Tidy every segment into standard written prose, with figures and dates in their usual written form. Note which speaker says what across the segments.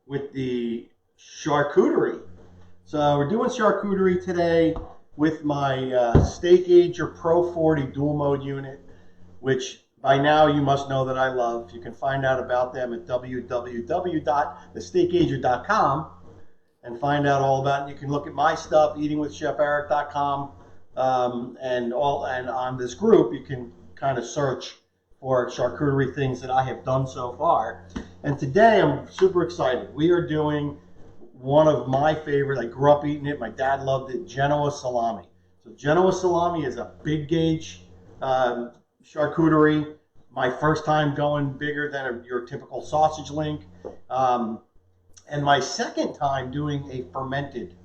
Speaker 1: with the charcuterie. So we're doing charcuterie today with my SteakAger Pro 40 dual mode unit, which by now you must know that I love. You can find out about them at www.thesteakager.com and find out all about it. You can look at my stuff, eatingwithcheferic.com, and on this group you can kind of search for charcuterie things that I have done so far. And today I'm super excited. We are doing one of my favorite. I grew up eating it. My dad loved it. Genoa Salami. So Genoa Salami is a big gauge charcuterie. My first time going bigger than your typical sausage link. And my second time doing a fermented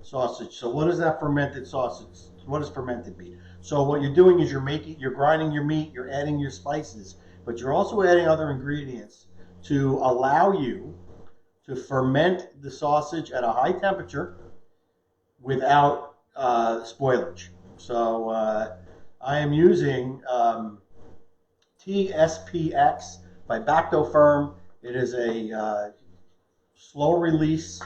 Speaker 1: sausage. So what is that fermented sausage? What does fermented mean? So what you're doing is you're grinding your meat, you're adding your spices, but you're also adding other ingredients to allow you to ferment the sausage at a high temperature without spoilage. So I am using TSPX by Bactofirm. It is a slow release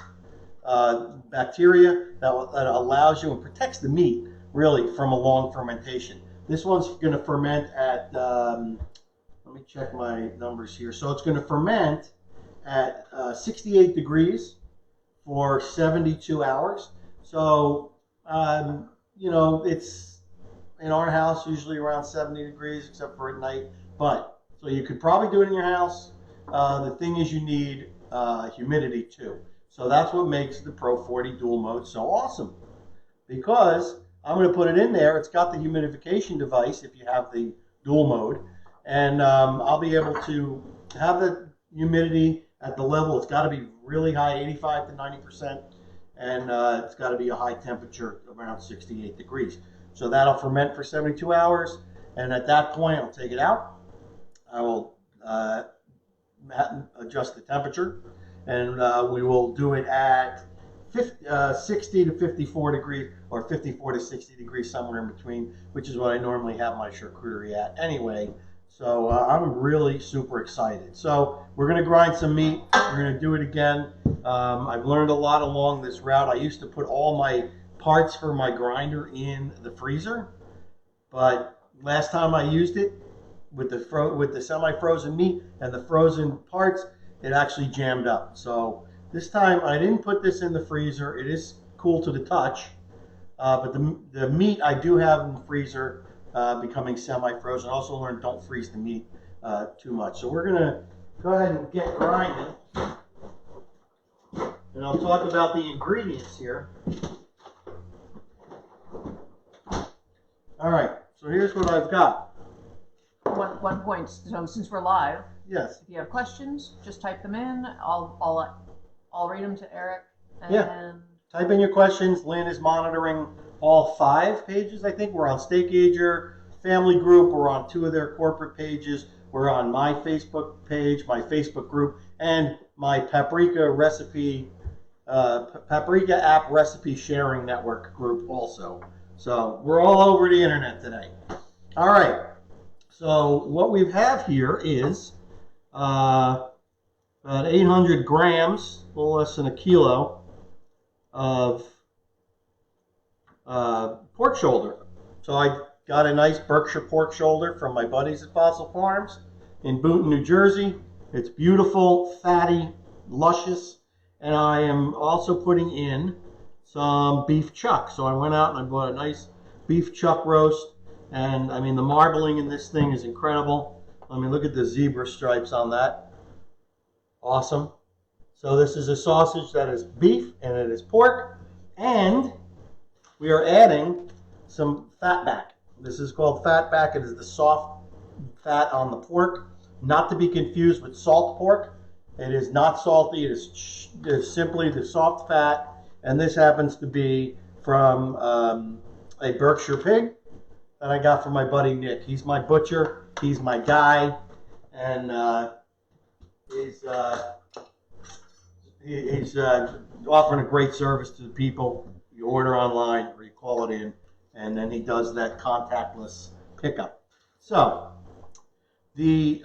Speaker 1: bacteria that allows you and protects the meat really from a long fermentation. This one's going to ferment at, let me check my numbers here. So it's going to ferment at 68 degrees for 72 hours. So, you know, it's in our house usually around 70 degrees except for at night. But, so you could probably do it in your house. The thing is you need humidity too. So that's what makes the Pro 40 dual mode so awesome, because I'm going to put it in there. It's got the humidification device if you have the dual mode, and I'll be able to have the humidity at the level. It's got to be really high, 85 to 90%, and it's got to be a high temperature around 68 degrees. So that'll ferment for 72 hours, and at that point I'll take it out. I will adjust the temperature, and we will do it at 60 to 54 degrees, or 54 to 60 degrees, somewhere in between, which is what I normally have my charcuterie at anyway. So I'm really super excited. So we're going to grind some meat. We're going to do it again. I've learned a lot along this route. I used to put all my parts for my grinder in the freezer, but last time I used it with the semi-frozen meat and the frozen parts, it actually jammed up. So this time I didn't put this in the freezer. It is cool to the touch, but the meat I do have in the freezer becoming semi-frozen. I also learned don't freeze the meat too much. So we're gonna go ahead and get grinding, and I'll talk about the ingredients here. All right, so here's what I've got.
Speaker 2: One point, so since we're live,
Speaker 1: yes,
Speaker 2: if you have questions, just type them in. I'll read them to Eric. And
Speaker 1: yeah, type in your questions. Lynn is monitoring all 5 pages. I think we're on SteakAger family group. We're on 2 of their corporate pages. We're on my Facebook page, my Facebook group, and my Paprika app recipe sharing network group also. So we're all over the internet today. All right. So what we have here is about 800 grams, a little less than a kilo, of pork shoulder. So I got a nice Berkshire pork shoulder from my buddies at Fossil Farms in Boonton, New Jersey. It's beautiful, fatty, luscious, and I am also putting in some beef chuck. So I went out and I bought a nice beef chuck roast. And I mean, the marbling in this thing is incredible. I mean, look at the zebra stripes on that. Awesome. So this is a sausage that is beef and it is pork. And we are adding some fat back. This is called fat back. It is the soft fat on the pork, not to be confused with salt pork. It is not salty. It is simply the soft fat. And this happens to be from a Berkshire pig that I got from my buddy Nick. He's my butcher. He's my guy, and he's offering a great service to the people. You order online, or you call it in, and then he does that contactless pickup. So the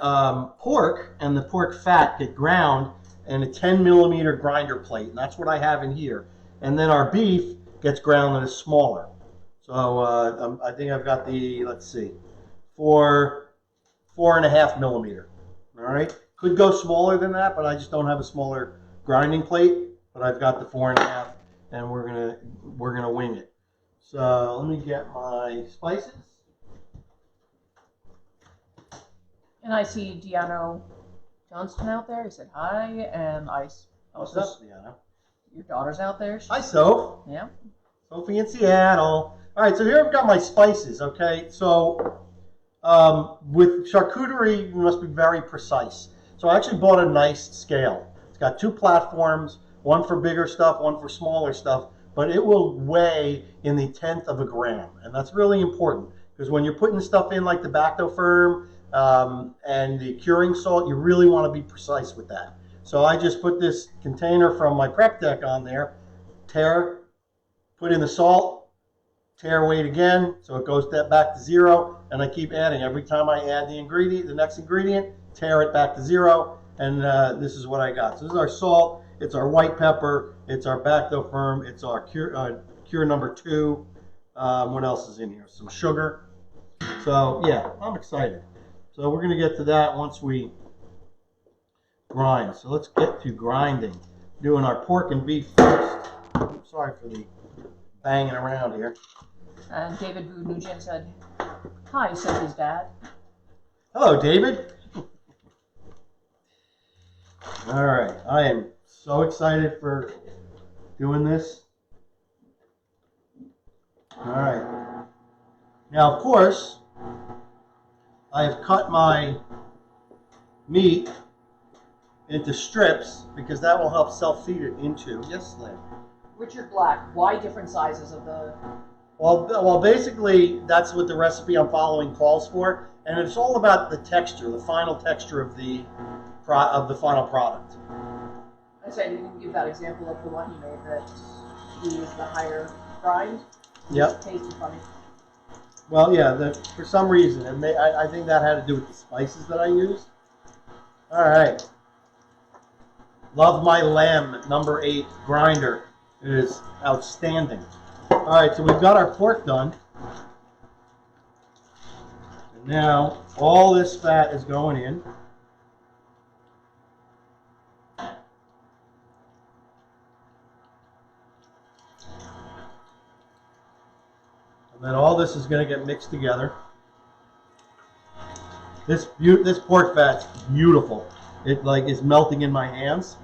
Speaker 1: pork and the pork fat get ground and a 10 millimeter grinder plate, and that's what I have in here. And then our beef gets ground that is smaller. So I think I've got the, let's see, 4.5 millimeter. All right, could go smaller than that, but I just don't have a smaller grinding plate. But I've got the 4.5, and we're gonna wing it. So let me get my spices.
Speaker 2: And I see Deanno Johnston out there. He said hi, and I
Speaker 1: What's
Speaker 2: also
Speaker 1: up, Deanna?
Speaker 2: your daughter's out there.
Speaker 1: Hi, Soph.
Speaker 2: Yeah.
Speaker 1: Sophie in Seattle. All right, so here I've got my spices. Okay, so with charcuterie, you must be very precise. So I actually bought a nice scale. It's got 2 platforms, one for bigger stuff, one for smaller stuff, but it will weigh in the 1/10 of a gram, and that's really important because when you're putting stuff in like the Bactofirm and the curing salt, you really want to be precise with that. So I just put this container from my prep deck on there, put in the salt, tear, weight again, so it goes back to 0, and I keep adding. Every time I add the next ingredient, tear it back to 0, and this is what I got. So this is our salt, it's our white pepper, it's our Bactofirm, it's our cure number 2. What else is in here? Some sugar. So yeah, I'm excited. So we're going to get to that once we grind. So let's get to grinding. Doing our pork and beef first. Oops, sorry for the banging around here.
Speaker 2: And David Nugent said hi, said his dad.
Speaker 1: Hello, David. All right, I am so excited for doing this. All right. Now, of course, I have cut my meat into strips because that will help self-feed it into. Yes, Lynn.
Speaker 2: Richard Black, why different sizes of the...
Speaker 1: Well, basically, that's what the recipe I'm following calls for, and it's all about the texture, the final texture of the final product.
Speaker 2: I said you can give that example of the one you made that you used the higher grind.
Speaker 1: Yep.
Speaker 2: Tasted funny.
Speaker 1: Well, yeah, for some reason, I think that had to do with the spices that I used. All right. Love my lamb, number 8 grinder. It is outstanding. All right, so we've got our pork done. And now all this fat is going in. And then all this is going to get mixed together. This pork fat's beautiful. It like is melting in my hands.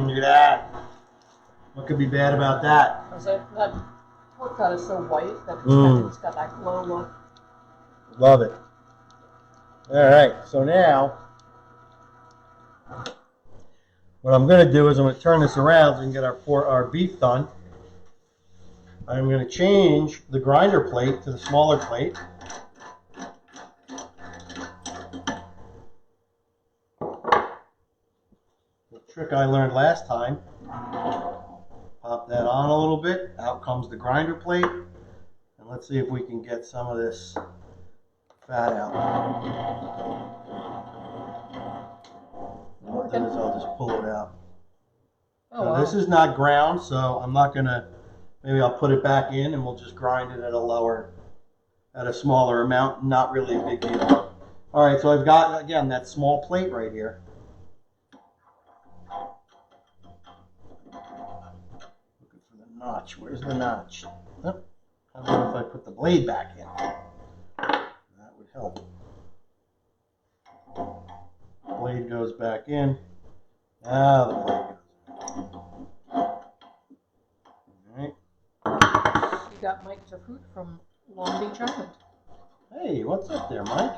Speaker 1: Look at that. What could be bad about that?
Speaker 2: That pork fat is so white that it's got that glow look.
Speaker 1: Love it. All right, so now what I'm going to do is I'm going to turn this around so we can get our beef done. I'm going to change the grinder plate to the smaller plate. The trick I learned last time. Pop that on a little bit. Out comes the grinder plate. And let's see if we can get some of this fat out. What I'll do is I'll just pull it out.
Speaker 2: Oh,
Speaker 1: so
Speaker 2: wow.
Speaker 1: This is not ground, so I'm not going to, maybe I'll put it back in and we'll just grind it at a smaller amount. Not really a big deal. All right, so I've got, again, that small plate right here. Looking for the notch. Where's the notch? Oh, how about if I put the blade back in? That would help. Blade goes back in. Now the blade goes in. All right.
Speaker 2: You got Mike Zerhoot from Long Beach Island.
Speaker 1: Hey, what's up there, Mike?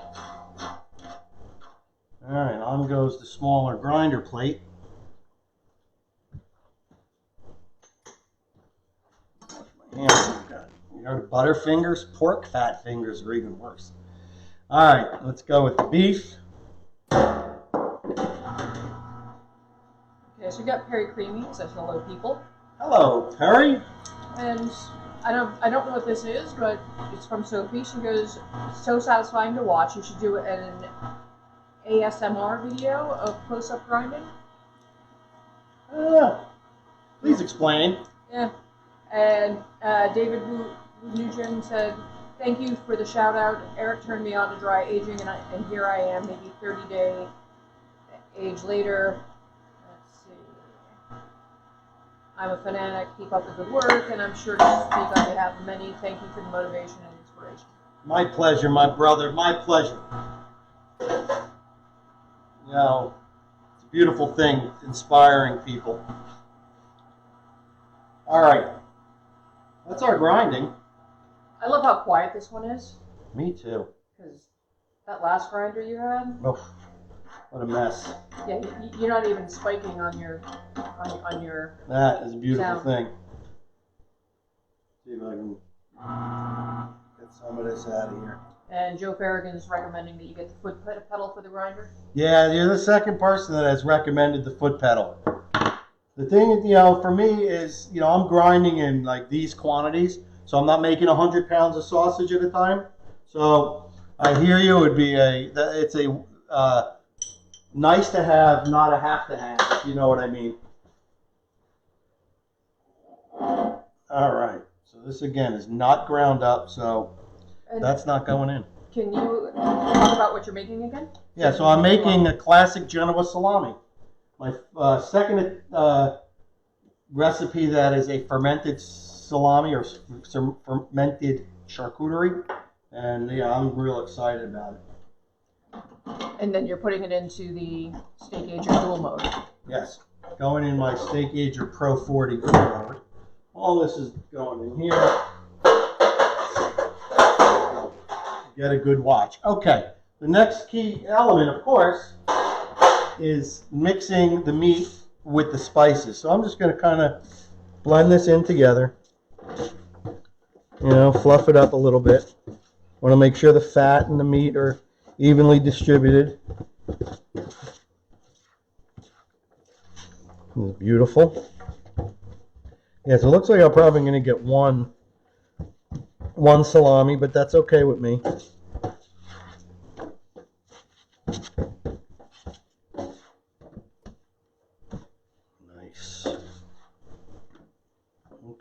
Speaker 1: All right, on goes the smaller grinder plate. Wash my hands. You know, butter fingers, pork fat fingers are even worse. All right, let's go with the beef.
Speaker 2: Okay, so you got Perry Creamy, says hello people.
Speaker 1: Hello, Perry.
Speaker 2: And I don't know what this is, but it's from Sophie. She goes, so satisfying to watch. You should do an ASMR video of close-up grinding.
Speaker 1: Please explain.
Speaker 2: Yeah. And David Nugent said, thank you for the shout out. Eric turned me on to dry aging, and here I am, maybe 30-day age later. Let's see. I'm a fanatic. Keep up the good work, and I'm sure to speak on behalf of many. Thank you for the motivation and inspiration.
Speaker 1: My pleasure, my brother. My pleasure. You know, it's a beautiful thing, inspiring people. All right. That's our grinding.
Speaker 2: I love how quiet this one is.
Speaker 1: Me too.
Speaker 2: Because that last grinder you had.
Speaker 1: Oh, what a mess.
Speaker 2: Yeah, you're not even spiking on your
Speaker 1: That is a beautiful
Speaker 2: sound.
Speaker 1: thing. See if I can get some of this out of here.
Speaker 2: And Joe Farragon's recommending that you get the foot pedal for the grinder.
Speaker 1: Yeah, you're the second person that has recommended the foot pedal. The thing, for me is, I'm grinding in like these quantities, so I'm not making 100 pounds of sausage at a time. So I hear you. It's a nice to have, not a have to have, if you know what I mean. All right. So this again is not ground up, so that's not going in.
Speaker 2: Can you talk about what you're making again?
Speaker 1: Yeah. So I'm making a classic Genoa Salami. My second recipe that is a fermented salami or fermented charcuterie, and yeah, I'm real excited about it.
Speaker 2: And then you're putting it into the SteakAger dual mode.
Speaker 1: Yes, going in my SteakAger Pro 40 dual mode. All this is going in here. Get a good watch. Okay, the next key element, of course, is mixing the meat with the spices. So I'm just going to kind of blend this in together. Fluff it up a little bit. Want to make sure the fat and the meat are evenly distributed. It's beautiful. Yeah, so it looks like I'm probably going to get one salami, but that's okay with me.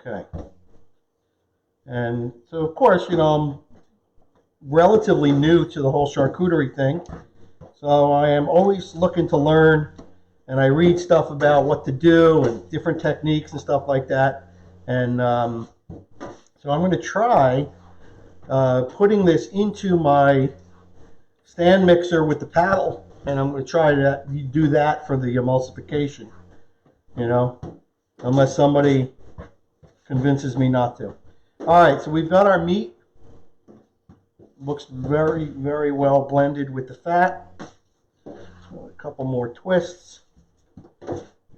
Speaker 1: Okay. And so, of course, I'm relatively new to the whole charcuterie thing. So I am always looking to learn, and I read stuff about what to do and different techniques and stuff like that. And so I'm going to try putting this into my stand mixer with the paddle, and I'm going to try to do that for the emulsification, unless somebody convinces me not to. All right, so we've got our meat. Looks very, very well blended with the fat. So a couple more twists.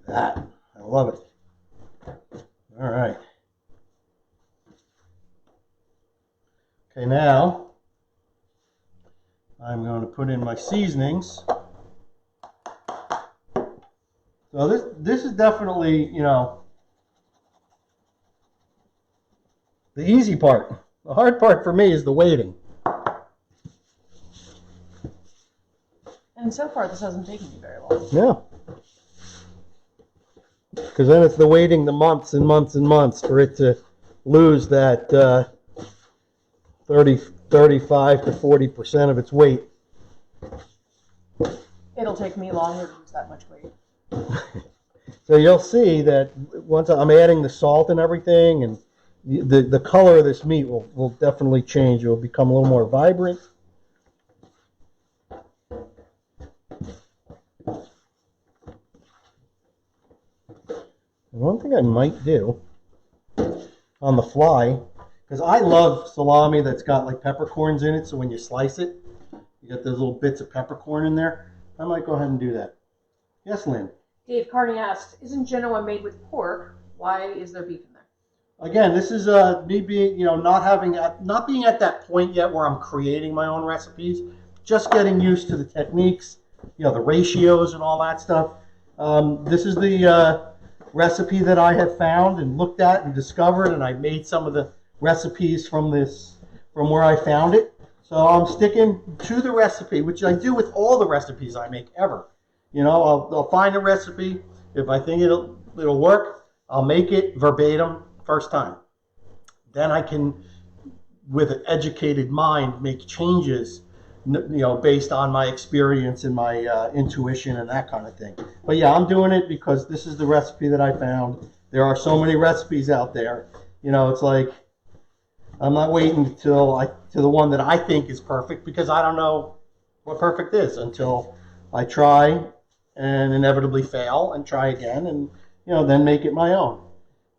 Speaker 1: That, I love it. All right. Okay, now I'm going to put in my seasonings. So this is definitely, the easy part. The hard part for me is the waiting.
Speaker 2: And so far, this hasn't taken you very long.
Speaker 1: Yeah. Because then it's the waiting the months and months and months for it to lose that 35 to 40% of its weight.
Speaker 2: It'll take me longer to lose that much weight.
Speaker 1: So you'll see that once I'm adding the salt and everything, and the color of this meat will definitely change. It will become a little more vibrant. And one thing I might do on the fly, because I love salami that's got like peppercorns in it, so when you slice it, you get those little bits of peppercorn in there. I might go ahead and do that. Yes, Lynn?
Speaker 2: Dave Carney asked, isn't Genoa made with pork? Why is there beef in there?
Speaker 1: Again, this is me being, not being at that point yet where I'm creating my own recipes, just getting used to the techniques, the ratios and all that stuff. This is the recipe that I have found and looked at and discovered, and I made some of the recipes from where I found it. So I'm sticking to the recipe, which I do with all the recipes I make ever. You know, I'll find a recipe. If I think it'll work, I'll make it verbatim first time. Then I can, with an educated mind, make changes, you know, based on my experience and my intuition and that kind of thing. But yeah, I'm doing it because this is the recipe that I found. There are so many recipes out there. You know, it's like I'm not waiting to the one that I think is perfect, because I don't know what perfect is until I try and inevitably fail and try again, and you know, then make it my own.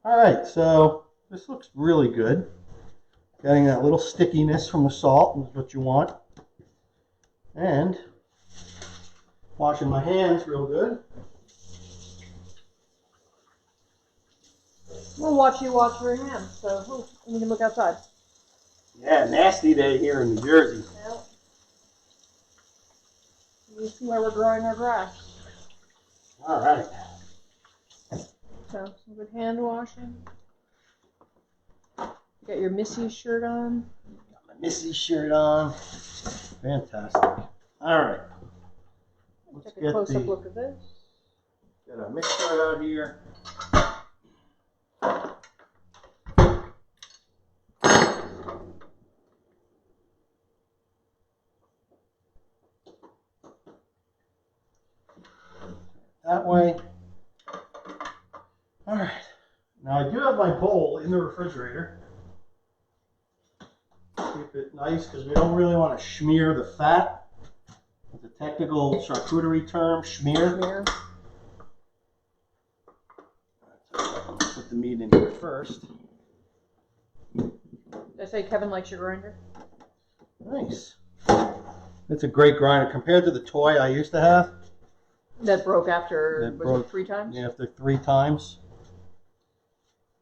Speaker 1: All right, so this looks really good. Getting that little stickiness from the salt is what you want. And washing my hands real good.
Speaker 2: We'll watch you wash your hands, so we can look outside.
Speaker 1: Yeah, nasty day here in New Jersey.
Speaker 2: Well, you see where we're growing our grass.
Speaker 1: All right.
Speaker 2: So, some good hand washing. You got your Missy shirt on.
Speaker 1: Got my Missy shirt on. Fantastic. All right. Let's
Speaker 2: Take a close-up look at this.
Speaker 1: Get our mixer out here. That way. All right. Now I do have my bowl in the refrigerator. Keep it nice because we don't really want to smear the fat. It's a technical charcuterie term, smear. Put the meat in here first.
Speaker 2: Did I say Kevin likes your grinder?
Speaker 1: Nice. It's a great grinder compared to the toy I used to have.
Speaker 2: That broke after, it 3 times?
Speaker 1: Yeah, after 3 times.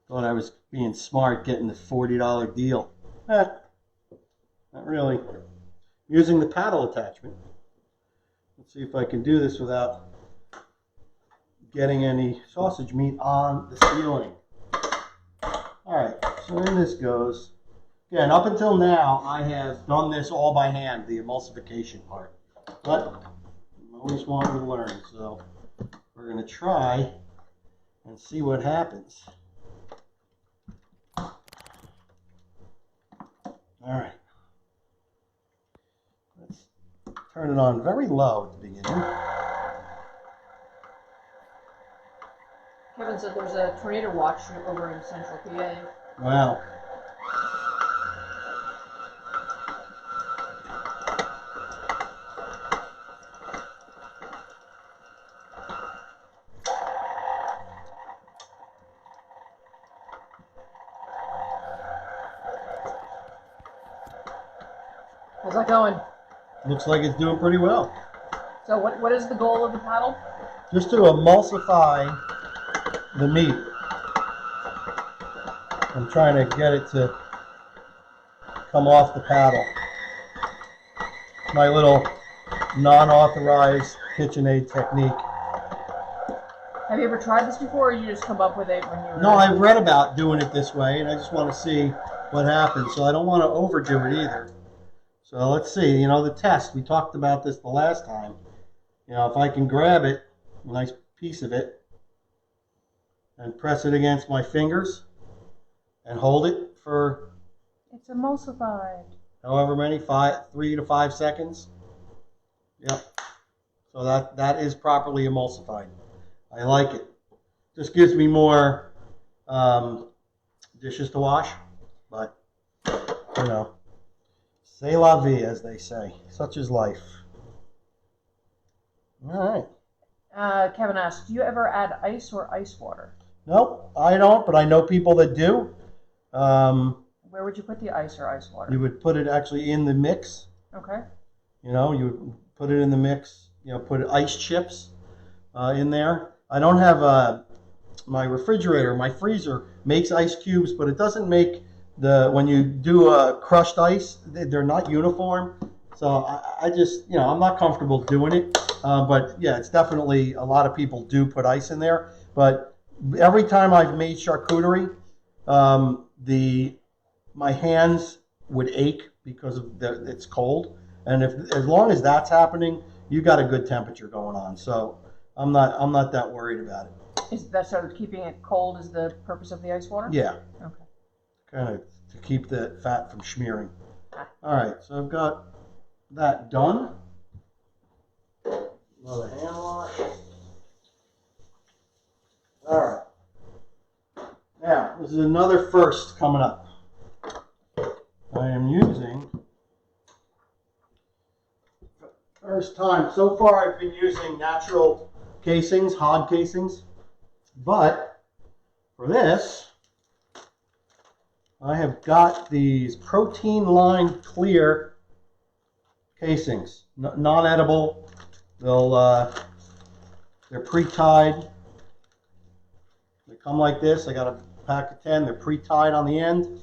Speaker 1: Thought I was being smart getting the $40 deal. Not really. Using the paddle attachment. Let's see if I can do this without getting any sausage meat on the ceiling. Alright, so in this goes. Again, up until now, I have done this all by hand, the emulsification part. But I always wanted to learn, so we're going to try and see what happens. Alright. Let's turn it on very low at the beginning.
Speaker 2: Kevin said there's a tornado watch over in central PA.
Speaker 1: Wow.
Speaker 2: How's that going?
Speaker 1: Looks like it's doing pretty well.
Speaker 2: So what is the goal of the paddle?
Speaker 1: Just to emulsify the meat. I'm trying to get it to come off the paddle. My little non-authorized KitchenAid technique.
Speaker 2: Have you ever tried this before, or you just come up with it when you were...
Speaker 1: No, I've read about doing it this way, and I just want to see what happens. So I don't want to overdo it either. So let's see, you know, the test. We talked about this the last time. You know, if I can grab it, a nice piece of it, and press it against my fingers, and hold it for...
Speaker 2: It's emulsified.
Speaker 1: However many, 3 to 5 seconds. Yep. So that is properly emulsified. I like it. Just gives me more dishes to wash, but you know, c'est la vie, as they say. Such is life. All right.
Speaker 2: Kevin asked, do you ever add ice or ice water?
Speaker 1: Nope, I don't, but I know people that do.
Speaker 2: Where would you put the ice or ice water?
Speaker 1: You would put it actually in the mix.
Speaker 2: Okay.
Speaker 1: You know, you would put it in the mix. You know, put ice chips in there. I don't have my refrigerator. My freezer makes ice cubes, but it doesn't make when you do crushed ice, they're not uniform. So I just, you know, I'm not comfortable doing it. But yeah, it's definitely, a lot of people do put ice in there. But every time I've made charcuterie, my hands would ache because it's cold, and as long as that's happening, you got a good temperature going on. So I'm not that worried about it.
Speaker 2: Is that so? Keeping it cold is the purpose of the ice water?
Speaker 1: Yeah.
Speaker 2: Okay.
Speaker 1: Kind of to keep the fat from smearing. All right, so I've got that done. Another hand wash. All right. Now, this is another first coming up. I am using, first time, so far I've been using natural casings, hog casings, but for this, I have got these protein-lined clear casings, non-edible. They're pre-tied. They come like this. I got a pack of 10. They're pre-tied on the end,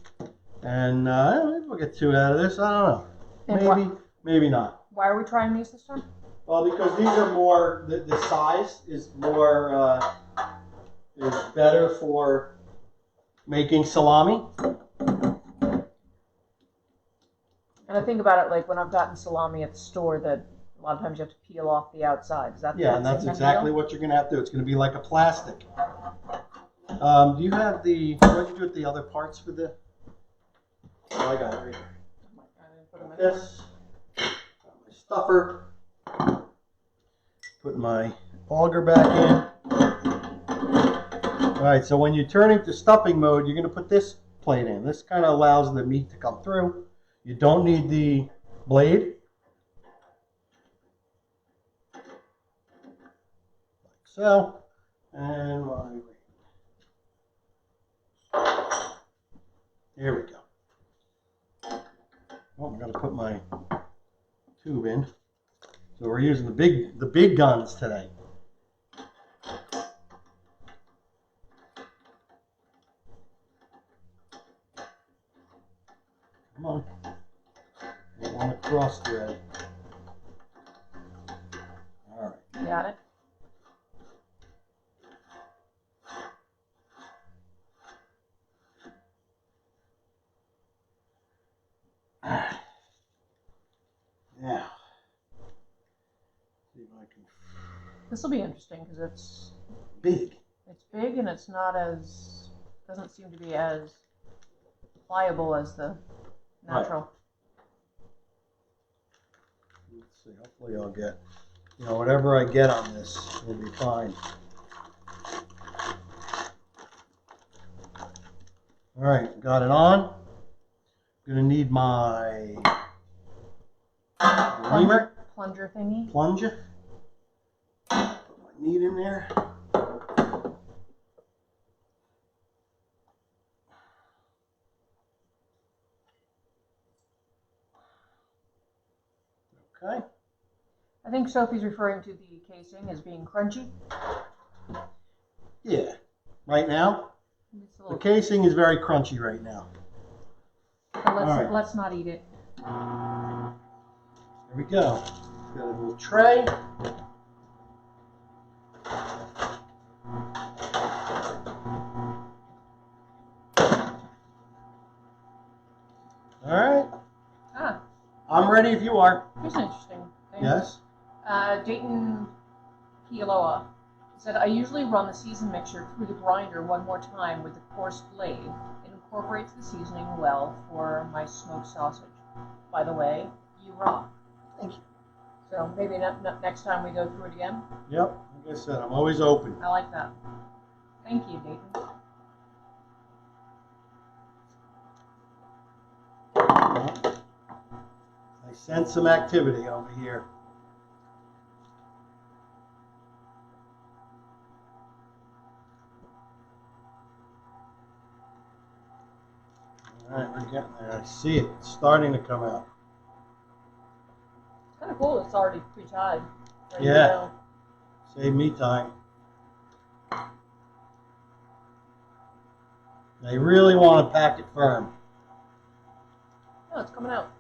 Speaker 1: and maybe we'll get 2 out of this. I don't know. Maybe not.
Speaker 2: Why are we trying these this time?
Speaker 1: Well, because these are more. The size is more is better for making salami.
Speaker 2: And I think about it like when I've gotten salami at the store, that a lot of times you have to peel off the outside. Is that
Speaker 1: and that's exactly what you're going to have to do. It's going to be like a plastic. Do you have the? What did you do with the other parts for the? Oh, I got it right here. This. Got my stuffer. Put my auger back in. All right. So when you turn into stuffing mode, you're going to put this plate in. This kind of allows the meat to come through. You don't need the blade. Like so. And here we go. Oh, I'm going to put my tube in. So we're using the big guns today. Come on. Don't want to cross thread. All right.
Speaker 2: Got it.
Speaker 1: Now, see if I can.
Speaker 2: This will be interesting because it's
Speaker 1: big.
Speaker 2: It's big and it's not as, doesn't seem to be as pliable as the natural.
Speaker 1: Right. Let's see. Hopefully, I'll get, whatever I get on this will be fine. All right, got it on. I'm gonna need my
Speaker 2: plunger thingy.
Speaker 1: Plunger. Put my meat in there. Okay.
Speaker 2: I think Sophie's referring to the casing as being crunchy.
Speaker 1: Yeah. Right now, the casing is very crunchy right now.
Speaker 2: But let's not eat it.
Speaker 1: There we go. Got a little tray. All right. I'm ready if you are.
Speaker 2: Here's an interesting thing.
Speaker 1: Yes?
Speaker 2: Dayton Kialoa said, I usually run the season mixture through the grinder one more time with the coarse blade. It incorporates the seasoning well for my smoked sausage. By the way, you rock.
Speaker 1: Thank you.
Speaker 2: So maybe next time we go through it again?
Speaker 1: Yep. Like I said, I'm always open.
Speaker 2: I like that. Thank you, Dayton.
Speaker 1: I sense some activity over here. All right, we're getting there. I see it. It's starting to come out.
Speaker 2: It's kind of cool. It's already pre-tied.
Speaker 1: Yeah. Save me time. I really want to pack it firm.
Speaker 2: Oh, it's coming out.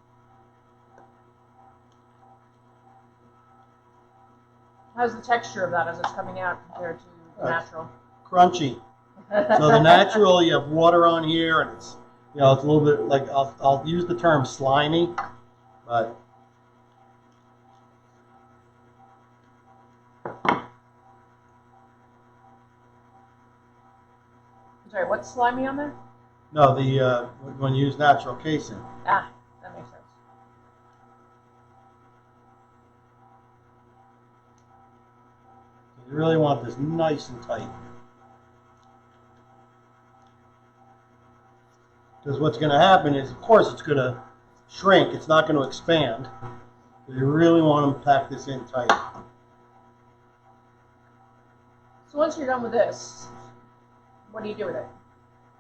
Speaker 2: How's the texture of that as it's coming out compared to the natural?
Speaker 1: crunchy. So the natural, you have water on here, and it's, you know, it's a little bit like, I'll use the term slimy, but
Speaker 2: Sorry, what's slimy on there?
Speaker 1: no, when you use natural casing.
Speaker 2: Ah, that makes sense.
Speaker 1: You really want this nice and tight. Because what's going to happen is, of course, it's going to shrink. It's not going to expand. So you really want to pack this in tight.
Speaker 2: So once you're done with this, what do you do with it?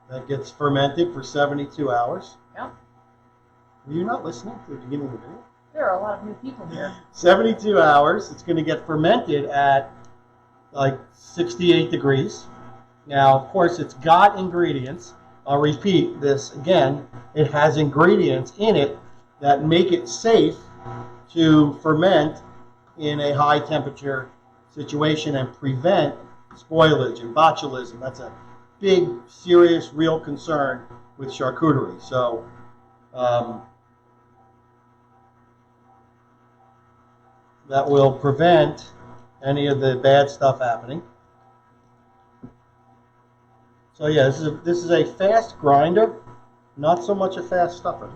Speaker 1: That gets fermented for 72 hours.
Speaker 2: Yeah.
Speaker 1: Were you not listening to the beginning of the video?
Speaker 2: There are a lot of new people here.
Speaker 1: 72 hours. It's going to get fermented at like 68 degrees. Now, of course, it's got ingredients. I'll repeat this again. It has ingredients in it that make it safe to ferment in a high temperature situation and prevent spoilage and botulism. That's a big, serious, real concern with charcuterie. So, that will prevent any of the bad stuff happening. So yeah, this is a fast grinder, not so much a fast stuffer.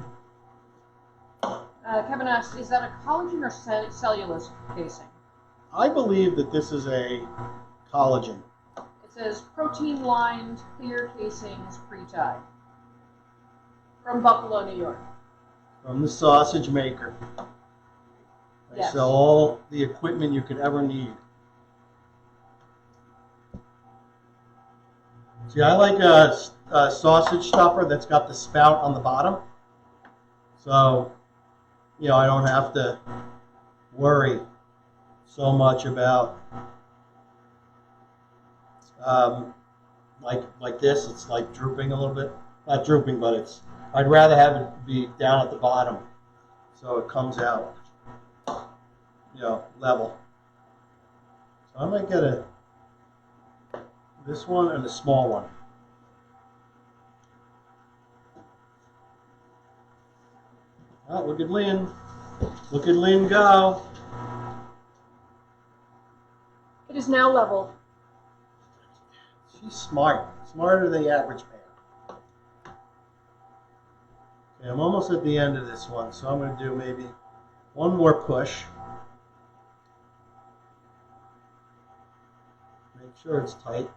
Speaker 2: Kevin asks, is that a collagen or cellulose casing?
Speaker 1: I believe that this is a collagen.
Speaker 2: It says protein-lined clear casings pre-tied. From Buffalo, New York.
Speaker 1: From the sausage maker. They
Speaker 2: Yes.
Speaker 1: sell all the equipment you could ever need. See, I like a sausage stuffer that's got the spout on the bottom. So, you know, I don't have to worry so much about, like this. It's like drooping a little bit. Not drooping, but it's, I'd rather have it be down at the bottom so it comes out, you know, level. So I might get this one and a small one. Oh, look at Lynn. Look at Lynn go.
Speaker 2: It is now level.
Speaker 1: She's smart. Smarter than the average man. Okay, I'm almost at the end of this one, so I'm going to do maybe one more push. Make sure it's tight.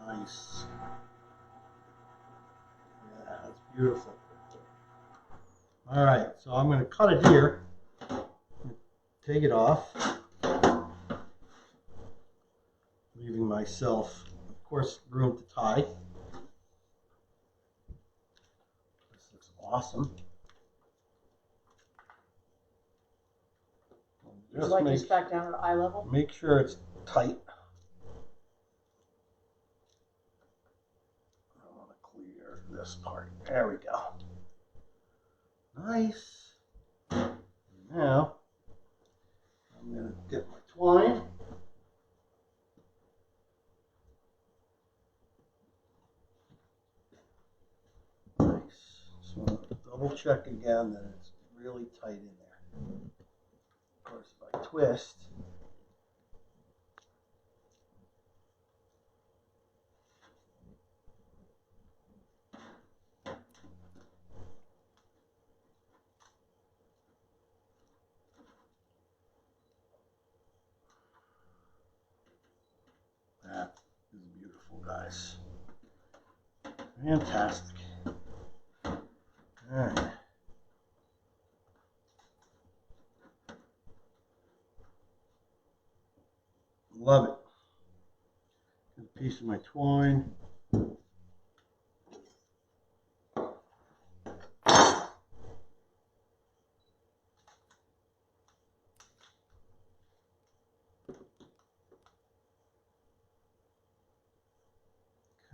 Speaker 1: Nice. Yeah, that's beautiful. All right, so I'm going to cut it here. Take it off. Leaving myself, of course, room to tie. This looks awesome.
Speaker 2: Would you like this back down at eye level?
Speaker 1: Make sure it's tight. I want to clear this part. There we go. Nice. Now, I'm going to get my twine. Nice. So double check again that it's really tight in there. Of course, if I twist, that is beautiful, guys. Fantastic. All right. Love it. Get a piece of my twine.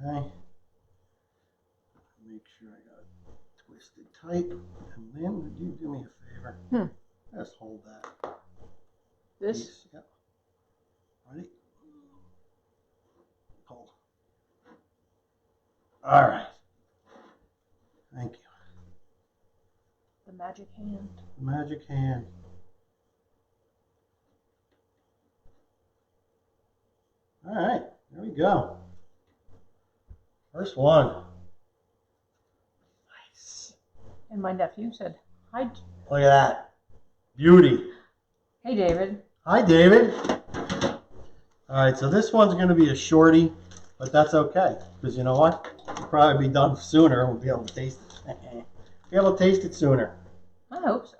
Speaker 1: Okay. Make sure I got Twisted tight. And Lynn, would you do me a favor? Just hold that.
Speaker 2: This?
Speaker 1: Piece. Yep. Ready? Hold. All right. Thank you.
Speaker 2: The magic hand.
Speaker 1: The magic hand. All right, there we go. First one. Nice.
Speaker 2: And my nephew said, hi.
Speaker 1: Look at that. Beauty.
Speaker 2: Hey, David.
Speaker 1: Hi, David. All right, so this one's going to be a shorty, but that's okay, because you know what? It'll probably be done sooner. We'll be able to taste it. Be able to taste it sooner.
Speaker 2: I hope so.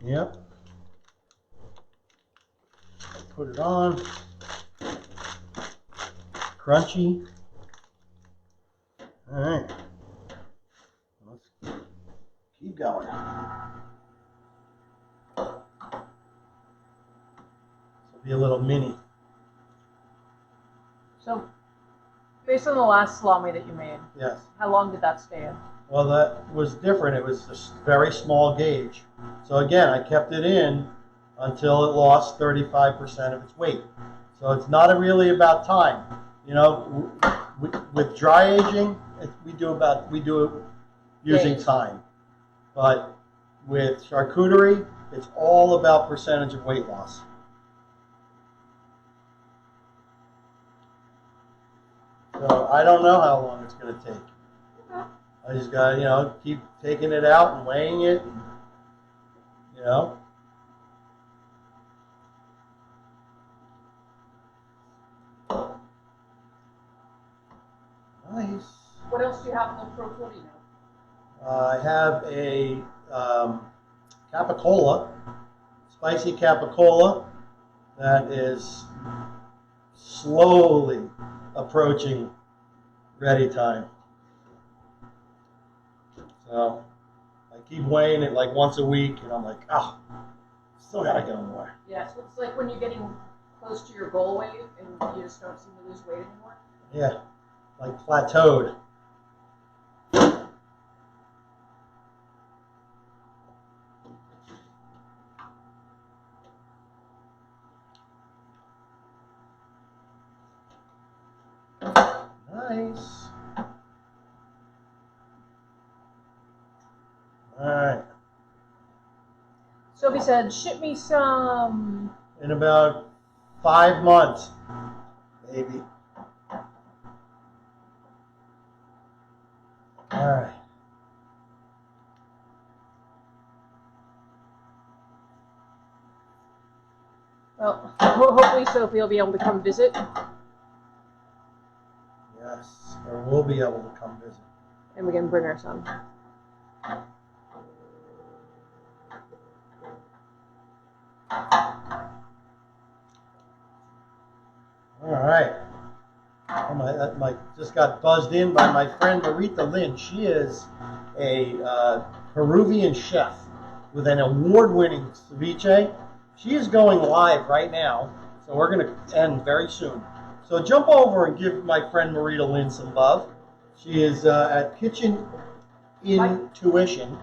Speaker 1: Yep. Put it on. Crunchy. All right. Let's keep going. This will be a little mini.
Speaker 2: So, based on the last salami that you made,
Speaker 1: Yes.
Speaker 2: how long did that stay in?
Speaker 1: Well, that was different. It was a very small gauge. So again, I kept it in until it lost 35% of its weight. So it's not really about time. You know, with dry aging, we do it using time. But with charcuterie, it's all about percentage of weight loss. So I don't know how long it's going to take. I just got to, keep taking it out and weighing it, and, Nice.
Speaker 2: What else do you have in the Pro 40 now?
Speaker 1: I have a capicola, spicy capicola, that is slowly approaching ready time. So I keep weighing it like once a week, and I'm like, still gotta go more.
Speaker 2: Yeah, so it's like when you're getting close to your goal weight and you just don't seem to lose weight anymore.
Speaker 1: Yeah, like plateaued. Nice. All right.
Speaker 2: Sophie said, ship me some.
Speaker 1: In about 5 months, maybe. All right.
Speaker 2: Well, hopefully Sophie will be able to come visit.
Speaker 1: Yes, or we'll be able to come visit.
Speaker 2: And we can bring her some.
Speaker 1: All right. I just got buzzed in by my friend Marita Lynn. She is a Peruvian chef with an award-winning ceviche. She is going live right now, so we're going to end very soon. So jump over and give my friend Marita Lynn some love. She is at Kitchen Intuition.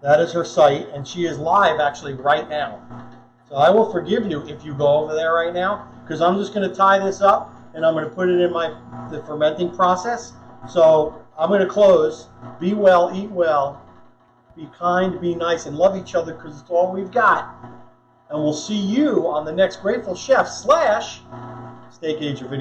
Speaker 1: That is her site, and she is live actually right now. So I will forgive you if you go over there right now, because I'm just going to tie this up and I'm going to put it in the fermenting process. So I'm going to close. Be well, eat well, be kind, be nice, and love each other, because it's all we've got. And we'll see you on the next Grateful Chef / SteakAger video.